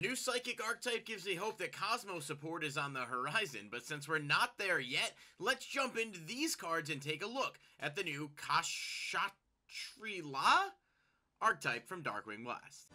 New Psychic archetype gives me hope that Cosmo support is on the horizon, but since we're not there yet, let's jump into these cards and take a look at the new Kshatriya archetype from Darkwing Blast.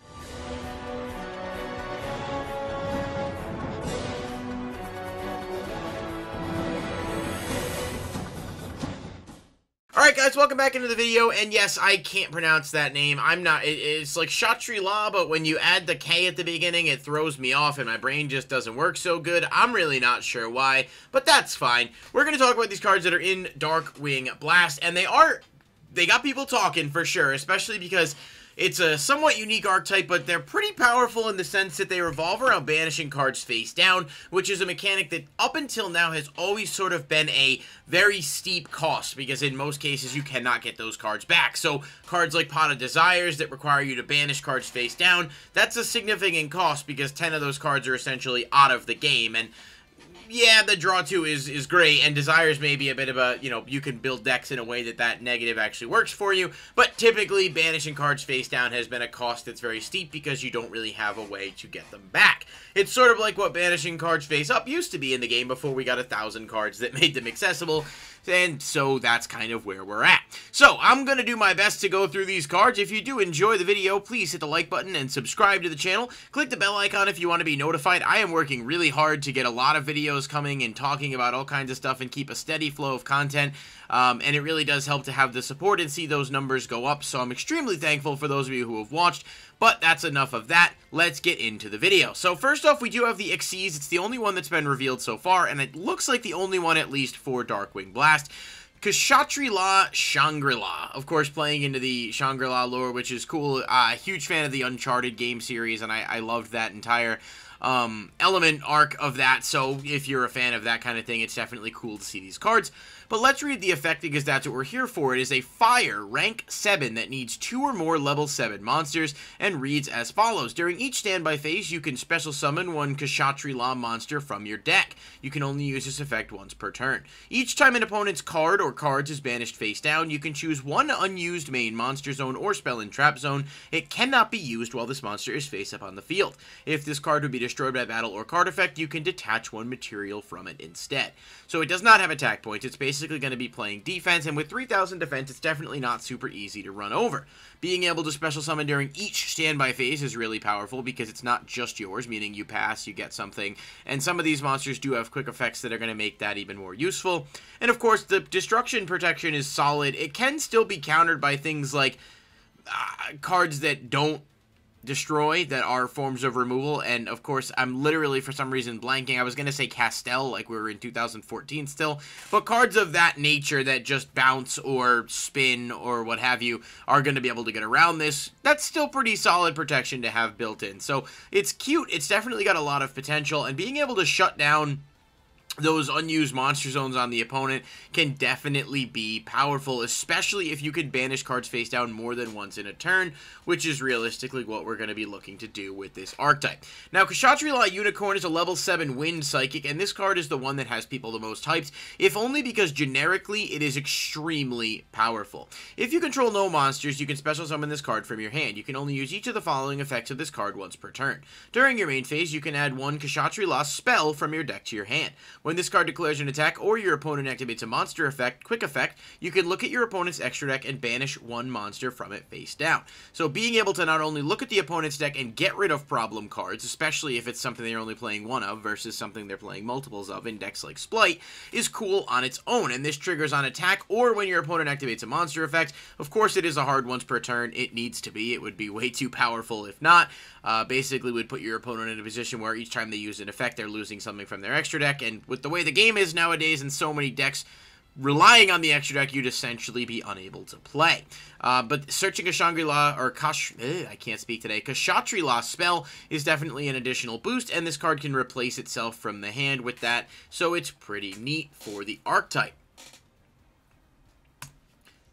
Alright guys, welcome back into the video, and yes, I can't pronounce that name. It's like Kshatriya, but when you add the K at the beginning, it throws me off, and my brain just doesn't work so good. I'm really not sure why, but that's fine. We're going to talk about these cards that are in Darkwing Blast, and they got people talking for sure, especially because it's a somewhat unique archetype, but they're pretty powerful in the sense that they revolve around banishing cards face down, which is a mechanic that up until now has always sort of been a very steep cost, because in most cases you cannot get those cards back. So cards like Pot of Desires that require you to banish cards face down, that's a significant cost because 10 of those cards are essentially out of the game. And yeah, the draw 2 is great, and Desires may be a bit of a, you can build decks in a way that negative actually works for you, but typically banishing cards face down has been a cost that's very steep because you don't really have a way to get them back. It's sort of like what banishing cards face up used to be in the game before we got 1,000 cards that made them accessible, and so that's kind of where we're at. So, I'm going to do my best to go through these cards. If you do enjoy the video, please hit the like button and subscribe to the channel. Click the bell icon if you want to be notified. I am working really hard to get a lot of videos coming and talking about all kinds of stuff and keep a steady flow of content, and it really does help to have the support and see those numbers go up, so I'm extremely thankful for those of you who have watched. But that's enough of that. Let's get into the video. So first off, we do have the Xyz. It's the only one that's been revealed so far, and it looks like the only one at least for Darkwing Blast. Kshatriya Shangri-La, of course, playing into the Shangri-La lore, which is cool. Huge fan of the Uncharted game series, and I loved that entire element arc of that, so if you're a fan of that kind of thing, it's definitely cool to see these cards. But let's read the effect because that's what we're here for. It is a fire rank 7 that needs 2 or more level 7 monsters and reads as follows. During each standby phase, you can special summon one Kshatriya monster from your deck. You can only use this effect once per turn. Each time an opponent's card or cards is banished face down, you can choose one unused main monster zone or spell and trap zone. It cannot be used while this monster is face up on the field. If this card would be destroyed by battle or card effect, you can detach one material from it instead. So it does not have attack points. It's basically going to be playing defense, and with 3,000 defense, it's definitely not super easy to run over. Being able to special summon during each standby phase is really powerful because it's not just yours, meaning you pass, you get something, and some of these monsters do have quick effects that are going to make that even more useful. And of course, the destruction protection is solid. It can still be countered by things like cards that don't destroy, that are forms of removal, and of course I'm literally for some reason blanking. I was gonna say Castel, like we were in 2014 still, but cards of that nature that just bounce or spin or what have you are gonna be able to get around this. That's still pretty solid protection to have built in, so it's cute. It's definitely got a lot of potential, and being able to shut down those unused monster zones on the opponent can definitely be powerful, especially if you can banish cards face down more than once in a turn, which is realistically what we're going to be looking to do with this archetype. Now, Kshatriya Unicorn is a level 7 Wind Psychic, and this card is the one that has people the most hyped, if only because generically it is extremely powerful. If you control no monsters, you can special summon this card from your hand. You can only use each of the following effects of this card once per turn. During your main phase, you can add one Kshatriya spell from your deck to your hand. When this card declares an attack or your opponent activates a monster effect, quick effect, you can look at your opponent's extra deck and banish one monster from it face down. So being able to not only look at the opponent's deck and get rid of problem cards, especially if it's something they're only playing one of versus something they're playing multiples of in decks like Splight, is cool on its own, and this triggers on attack or when your opponent activates a monster effect. Of course, it is a hard once per turn. It needs to be. It would be way too powerful if not. Basically would put your opponent in a position where each time they use an effect, they're losing something from their extra deck, and with the way the game is nowadays and so many decks relying on the extra deck, you'd essentially be unable to play. But searching a Shangri-La, or I can't speak today, Kshatriya spell is definitely an additional boost, and this card can replace itself from the hand with that, so it's pretty neat for the archetype.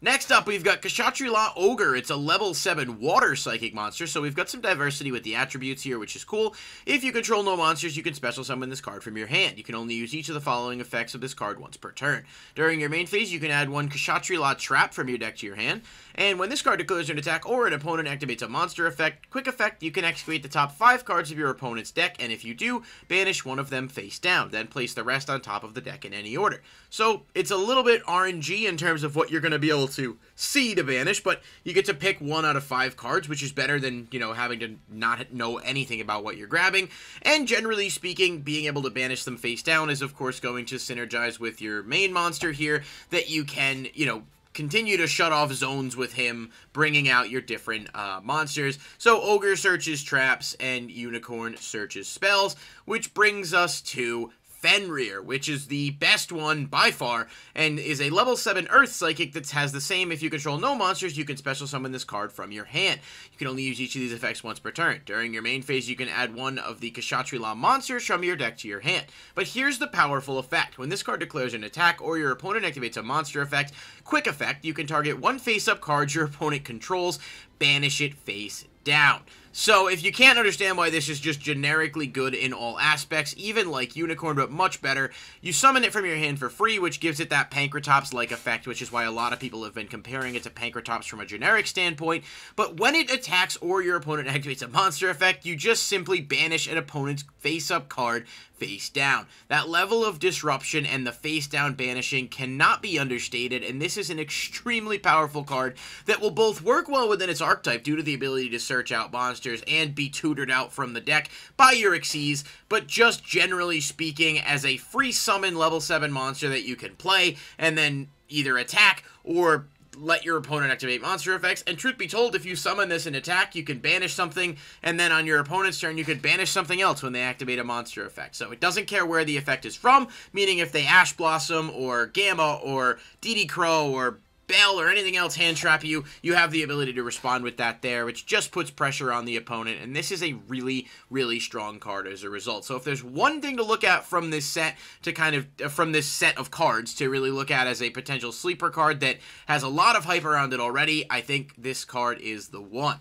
Next up, we've got Kshatriya La Ogre. It's a level 7 water psychic monster, so we've got some diversity with the attributes here, which is cool. If you control no monsters, you can special summon this card from your hand. You can only use each of the following effects of this card once per turn. During your main phase, you can add one Kshatriya La Trap from your deck to your hand, and when this card declares an attack or an opponent activates a monster effect, quick effect, you can excavate the top 5 cards of your opponent's deck, and if you do, banish one of them face down, then place the rest on top of the deck in any order. So, it's a little bit RNG in terms of what you're going to be able to see to banish, but you get to pick 1 out of 5 cards, which is better than, you know, having to not know anything about what you're grabbing, and generally speaking, being able to banish them face down is, of course, going to synergize with your main monster here, that you can, you know, continue to shut off zones with him, bringing out your different monsters. So Ogre searches traps and Unicorn searches spells, which brings us to Fenrir, which is the best one by far, and is a level 7 Earth Psychic that has the same: if you control no monsters, you can special summon this card from your hand. You can only use each of these effects once per turn. During your main phase, you can add one of the Kshatriya La monsters from your deck to your hand. But here's the powerful effect. When this card declares an attack or your opponent activates a monster effect, quick effect, you can target one face-up card your opponent controls, banish it face down. So, if you can't understand why this is just generically good in all aspects, even like Unicorn, but much better, you summon it from your hand for free, which gives it that Pankratops-like effect, which is why a lot of people have been comparing it to Pankratops from a generic standpoint. But when it attacks or your opponent activates a monster effect, you just simply banish an opponent's face-up card face down. That level of disruption and the face down banishing cannot be understated, and this is an extremely powerful card that will both work well within its archetype due to the ability to search out monsters and be tutored out from the deck by your Xyz, but just generally speaking, as a free summon level 7 monster that you can play and then either attack or let your opponent activate monster effects. And truth be told, if you summon this in attack, you can banish something, and then on your opponent's turn, you could banish something else when they activate a monster effect. So it doesn't care where the effect is from, meaning if they Ash Blossom, or Gamma, or DD Crow, or Bell, or anything else hand trap you, you have the ability to respond with that there, which just puts pressure on the opponent, and this is a really, really strong card as a result. So if there's one thing to look at from this set, to kind of, from this set of cards, to really look at as a potential sleeper card that has a lot of hype around it already, I think this card is the one.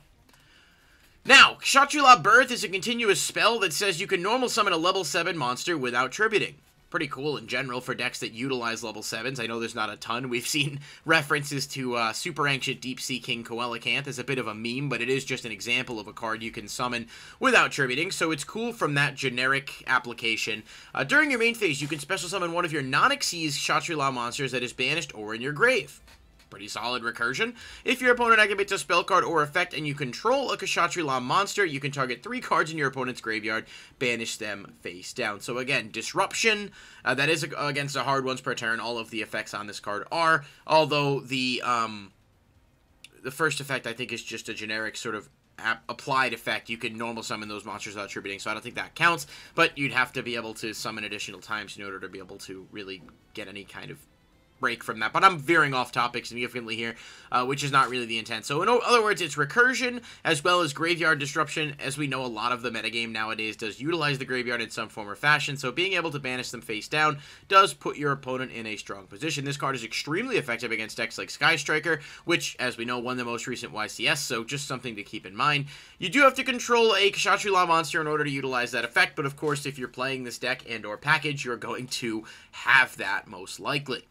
Now, Kshatriya La Birth is a continuous spell that says you can normal summon a level 7 monster without tributing. Pretty cool in general for decks that utilize level 7s. I know there's not a ton. We've seen references to Super Ancient Deep Sea King Coelacanth as a bit of a meme, but it is just an example of a card you can summon without tributing, so it's cool from that generic application. During your main phase, you can special summon one of your non-Xyz Kshatriya La monsters that is banished or in your grave. Pretty solid recursion. If your opponent activates a spell card or effect and you control a Kshatriya La monster, you can target 3 cards in your opponent's graveyard, banish them face down. So again, disruption, that is against a hard once per turn. All of the effects on this card are, although the first effect I think is just a generic sort of applied effect. You can normal summon those monsters without tributing, so I don't think that counts, but you'd have to be able to summon additional times in order to be able to really get any kind of break from that, but I'm veering off topic significantly here, which is not really the intent. So in other words, it's recursion as well as graveyard disruption. As we know, a lot of the metagame nowadays does utilize the graveyard in some form or fashion, so being able to banish them face down does put your opponent in a strong position. This card is extremely effective against decks like Sky Striker, which, as we know, won the most recent YCS, so just something to keep in mind. You do have to control a Kshatriya La monster in order to utilize that effect, but of course, if you're playing this deck and or package, you're going to have that most likely.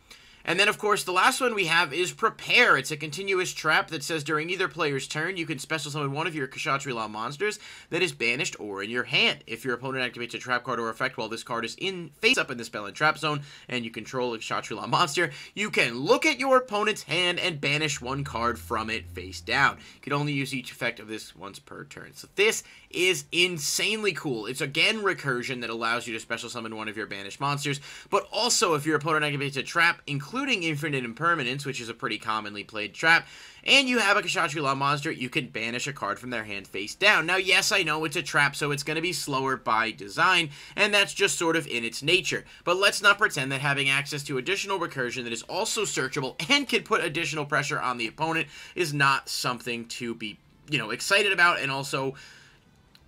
And then, of course, the last one we have is Prepare. It's a continuous trap that says during either player's turn, you can special summon one of your Kshatriya La monsters that is banished or in your hand. If your opponent activates a trap card or effect while this card is face up in the spell and trap zone, and you control a Kshatriya La monster, you can look at your opponent's hand and banish one card from it face down. You can only use each effect of this once per turn. So this is insanely cool. It's again recursion that allows you to special summon one of your banished monsters, but also if your opponent activates a trap, including Infinite Impermanence, which is a pretty commonly played trap, and you have a Kshatriya La monster, you can banish a card from their hand face down. Now, yes, I know it's a trap, so it's going to be slower by design, and that's just sort of in its nature. But let's not pretend that having access to additional recursion that is also searchable and can put additional pressure on the opponent is not something to be, you know, excited about, and also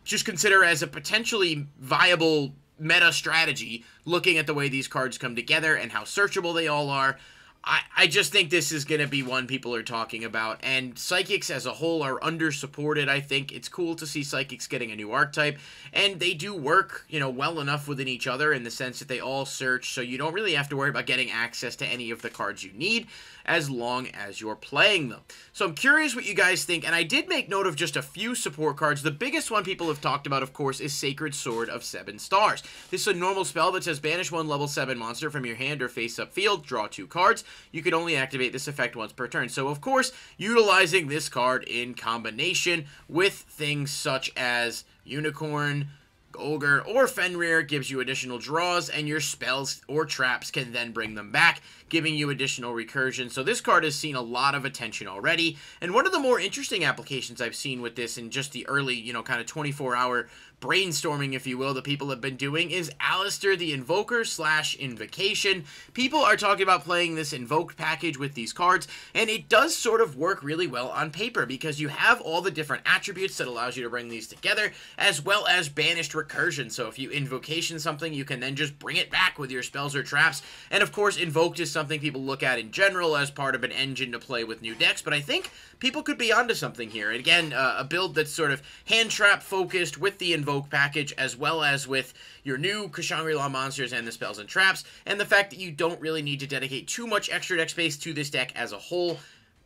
just consider as a potentially viable meta strategy, looking at the way these cards come together and how searchable they all are. I just think this is going to be one people are talking about, and Psychics as a whole are under-supported. I think it's cool to see Psychics getting a new archetype, and they do work, you know, well enough within each other in the sense that they all search, so you don't really have to worry about getting access to any of the cards you need as long as you're playing them. So I'm curious what you guys think, and I did make note of just a few support cards. The biggest one people have talked about, of course, is Sacred Sword of 7 stars. This is a normal spell that says banish one level 7 monster from your hand or face-up field, draw 2 cards. You can only activate this effect once per turn. So, of course, utilizing this card in combination with things such as Unicorn, Ogre, or Fenrir gives you additional draws, and your spells or traps can then bring them back, giving you additional recursion. So this card has seen a lot of attention already, and one of the more interesting applications I've seen with this in just the early, you know, kind of 24-hour brainstorming, if you will, that people have been doing is Alistair the Invoker / Invocation. People are talking about playing this Invoked package with these cards, and it does sort of work really well on paper because you have all the different attributes that allows you to bring these together, as well as banished recursion. So if you Invocation something, you can then just bring it back with your spells or traps, and of course Invoked is something people look at in general as part of an engine to play with new decks, but I think people could be onto something here. And again, a build that's sort of hand trap focused with the Invoke package, as well as with your new Shangri-La monsters and the spells and traps, and the fact that you don't really need to dedicate too much extra deck space to this deck as a whole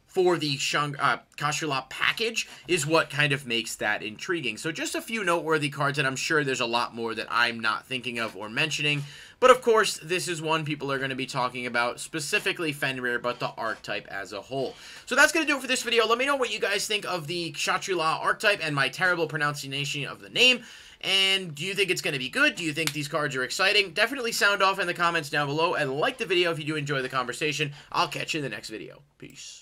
for the Shangri-La package is what kind of makes that intriguing. So just a few noteworthy cards, and I'm sure there's a lot more that I'm not thinking of or mentioning. But of course, this is one people are going to be talking about, specifically Fenrir, but the archetype as a whole. So that's going to do it for this video. Let me know what you guys think of the Shangri-La archetype and my terrible pronunciation of the name. And do you think it's going to be good? Do you think these cards are exciting? Definitely sound off in the comments down below, and like the video if you do enjoy the conversation. I'll catch you in the next video. Peace.